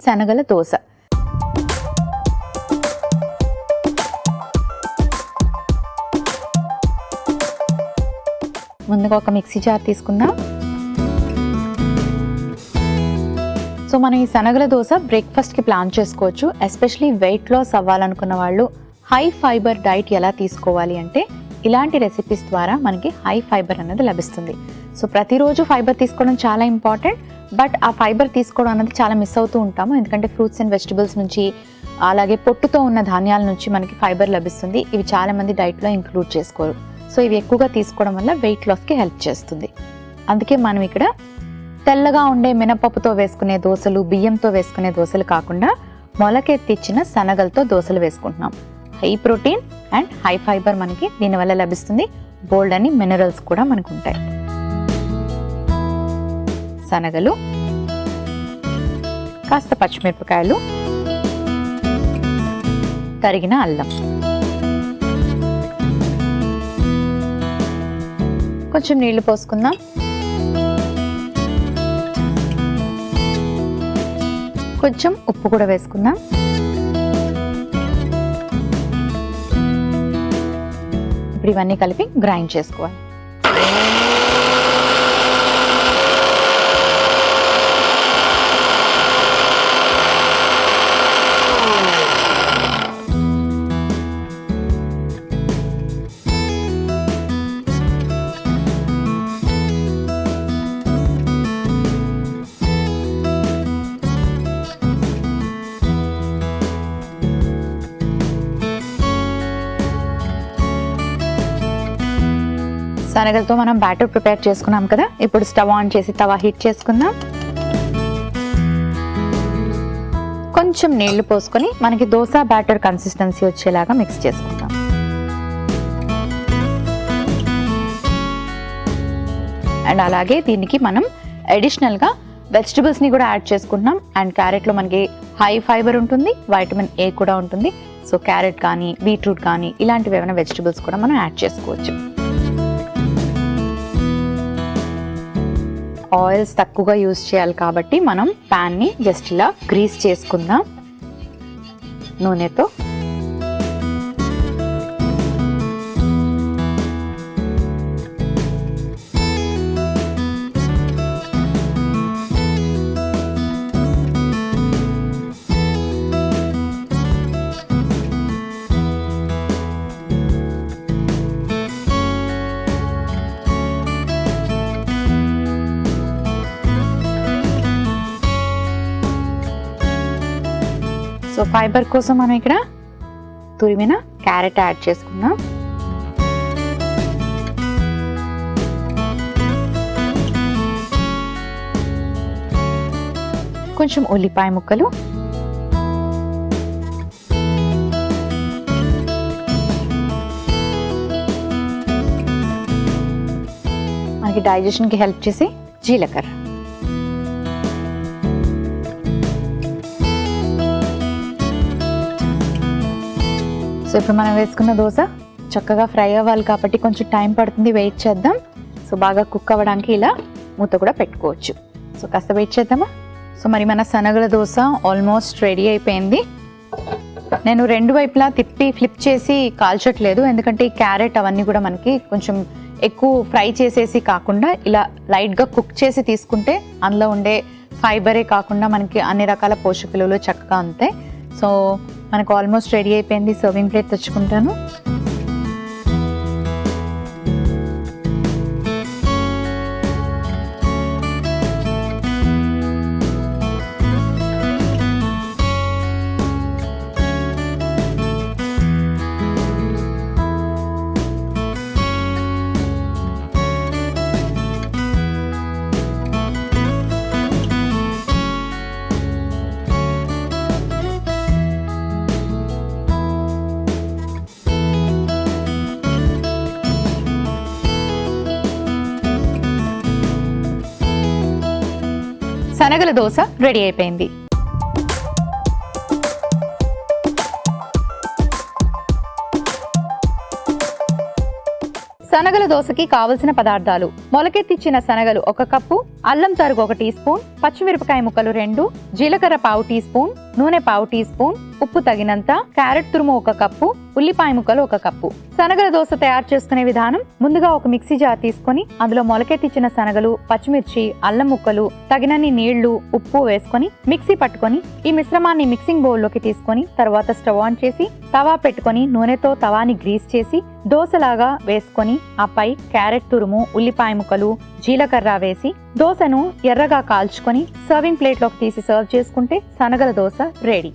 శనగల దోస. ముందుగా ఒక mixie jar తీసుకుందాం. సో మనం ఈ శనగల దోస బ్రేక్ఫాస్ట్కి ప్లాన్ చేసుకోవచ్చు. ఎస్పెషలీ వెయిట్ లాస్ అవ్వాలనుకున్న వాళ్ళు హై ఫైబర్ డైట్ ఎలా తీసుకోవాలి అంటే ఇలాంటి రెసిపీస్ ద్వారా మనకి హై ఫైబర్ అనేది లభిస్తుంది. సో ప్రతిరోజు ఫైబర్ తీసుకోవడం చాలా ఇంపార్టెంట్. బట్ ఆ ఫైబర్ తీసుకోవడం అనేది చాలా మిస్ అవుతూ ఉంటాము. ఎందుకంటే ఫ్రూట్స్ అండ్ వెజిటబుల్స్ నుంచి, అలాగే పొట్టుతో ఉన్న ధాన్యాల నుంచి మనకి ఫైబర్ లభిస్తుంది. ఇవి చాలామంది డైట్లో ఇంక్లూడ్ చేసుకోరు. సో ఇవి ఎక్కువగా తీసుకోవడం వల్ల వెయిట్ లాస్కి హెల్ప్ చేస్తుంది. అందుకే మనం ఇక్కడ తెల్లగా ఉండే మినపప్పుతో వేసుకునే దోశలు, బియ్యంతో వేసుకునే దోశలు కాకుండా మొలకెత్తిచ్చిన శనగలతో దోశలు వేసుకుంటున్నాం. High protein and high fibre మనకి దీనివల్ల లభిస్తుంది. బోల్డ్ అని మినరల్స్ కూడా మనకు ఉంటాయి. శనగలు, కాస్త పచ్చిమిరపకాయలు, తరిగిన అల్లం, కొంచెం నీళ్లు పోసుకుందాం. కొంచెం ఉప్పు కూడా వేసుకుందాం. ఇప్పుడు ఇవన్నీ కలిపి గ్రైండ్ చేసుకోవాలి. శనగలతో మనం బ్యాటర్ ప్రిపేర్ చేసుకున్నాం కదా. ఇప్పుడు స్టవ్ ఆన్ చేసి తవా హీట్ చేసుకుందాం. కొంచెం నీళ్లు పోసుకొని మనకి దోశ బ్యాటర్ కన్సిస్టెన్సీ వచ్చేలాగా మిక్స్ చేసుకుందాం. అండ్ అలాగే దీనికి మనం అడిషనల్గా వెజిటబుల్స్ని కూడా యాడ్ చేసుకుంటున్నాం. అండ్ క్యారెట్లో మనకి హై ఫైబర్ ఉంటుంది, వైటమిన్ ఏ కూడా ఉంటుంది. సో క్యారెట్ కానీ, బీట్రూట్ కానీ ఇలాంటివి ఏమైనా వెజిటబుల్స్ కూడా మనం యాడ్ చేసుకోవచ్చు. ఆయిల్స్ తక్కువగా యూజ్ చేయాలి కాబట్టి మనం ప్యాన్ని జస్ట్ ఇలా గ్రీస్ చేసుకుందాం నూనెతో. సో ఫైబర్ కోసం మనం ఇక్కడ తురిమిన క్యారెట్ యాడ్ చేసుకుందాం. కొంచెం ఉల్లిపాయ ముక్కలు, మనకి డైజెషన్కి హెల్ప్ చేసి జీలకర్ర, సో ఇప్పుడు మనం వేసుకున్న దోశ చక్కగా ఫ్రై అవ్వాలి కాబట్టి కొంచెం టైం పడుతుంది, వెయిట్ చేద్దాం. సో బాగా కుక్ అవ్వడానికి ఇలా మూత కూడా పెట్టుకోవచ్చు. సో కాస్త వెయిట్ చేద్దామా. సో మరి మన శనగల దోశ ఆల్మోస్ట్ రెడీ అయిపోయింది. నేను రెండు వైపులా తిప్పి ఫ్లిప్ చేసి కాల్చట్లేదు, ఎందుకంటే ఈ క్యారెట్ అవన్నీ కూడా మనకి కొంచెం ఎక్కువ ఫ్రై చేసేసి కాకుండా ఇలా లైట్గా కుక్ చేసి తీసుకుంటే అందులో ఉండే ఫైబరే కాకుండా మనకి అన్ని రకాల పోషక విలువలు చక్కగా ఉంటాయి. సో మనకు ఆల్మోస్ట్ రెడీ అయిపోయింది. సర్వింగ్ ప్లేట్ తెచ్చుకుంటాను. శనగల దోశ రెడీ అయిపోయింది. శనగల దోసకి కావలసిన పదార్థాలు: మొలకెత్తిచ్చిన శనగలు 1 కప్పు, అల్లం తరుగు 1 టీ స్పూన్, పచ్చిమిరపకాయ ముక్కలు 2, జీలకర్ర పావు టీ స్పూన్, నూనె పావు టీ స్పూన్, ఉప్పు తగినంత, క్యారెట్ తురుము 1 కప్పు, ఉల్లిపాయ ముక్కలు 1 కప్పు. శనగల దోస తయారు చేసుకునే విధానం: ముందుగా ఒక మిక్సీ జార్ తీసుకొని అందులో మొలకెత్తిచ్చిన శనగలు, పచ్చిమిర్చి, అల్లం ముక్కలు, తగినన్ని నీళ్లు, ఉప్పు వేసుకొని మిక్సీ పట్టుకొని ఈ మిశ్రమాన్ని మిక్సింగ్ బౌల్ లోకి తీసుకొని తర్వాత స్టవ్ ఆన్ చేసి తవా పెట్టుకొని నూనెతో తవాని గ్రీస్ చేసి దోసలాగా వేసుకొని ఆపై క్యారెట్ తురుము, ఉల్లిపాయ ముక్కలు, జీలకర్ర వేసి దోసను ఎర్రగా కాల్చుకొని సర్వింగ్ ప్లేట్ లోకి తీసి సర్వ్ చేసుకుంటే శనగల దోస రెడీ.